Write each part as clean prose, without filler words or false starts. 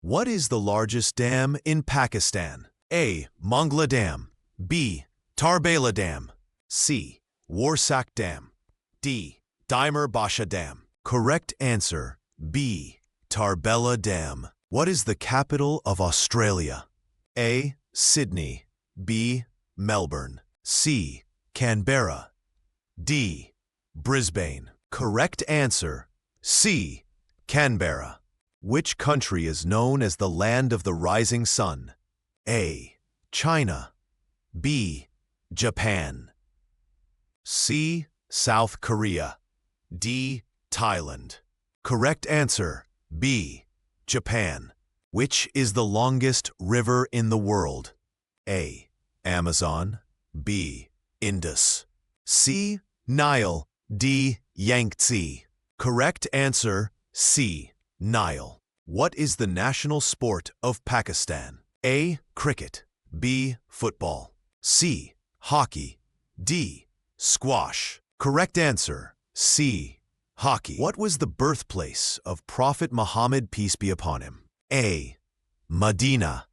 What is the largest dam in Pakistan? A. Mongla Dam. B. Tarbela Dam. C. Warsak Dam. D. Dimer Basha Dam. Correct answer, B. Tarbela Dam. What is the capital of Australia? A. Sydney. B. Melbourne. C. Canberra. D. Brisbane. Correct answer, C. Canberra. Which country is known as the land of the rising sun? A. China. B. Japan. C. South Korea. D. Thailand. Correct answer, B. Japan. Which is the longest river in the world? A. Amazon. B. Indus. C. Nile. D. Yangtze. Correct answer, C. Nile. What is the national sport of Pakistan? A. Cricket. B. Football. C. Hockey. D. Squash. Correct answer, C. Hockey. What was the birthplace of Prophet Muhammad, peace be upon him? A. Medina.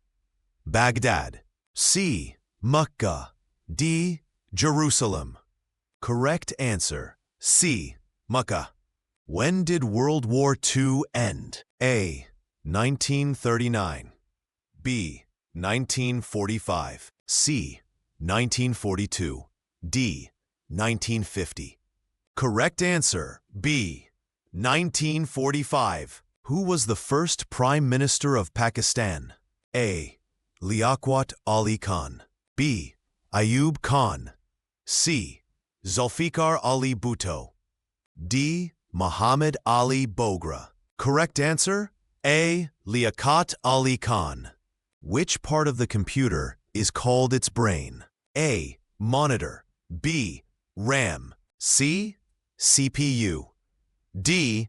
Baghdad. C. Mecca. D. Jerusalem. Correct answer, C. Mecca. When did World War II end? A. 1939. B. 1945. C. 1942. D. 1950. Correct answer, B. 1945. Who was the first Prime Minister of Pakistan? A. Liaquat Ali Khan. B. Ayub Khan. C. Zulfikar Ali Bhutto. D. Muhammad Ali Bogra. Correct answer, A. Liaquat Ali Khan. Which part of the computer is called its brain? A. Monitor. B. RAM. C. CPU. D.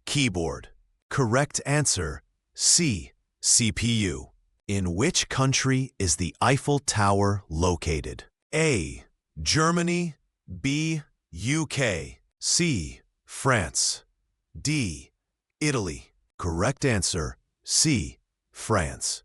Keyboard. Correct answer, C. CPU. In which country is the Eiffel Tower located? A. Germany. B. UK. C. France. D. Italy. Correct answer, C. France.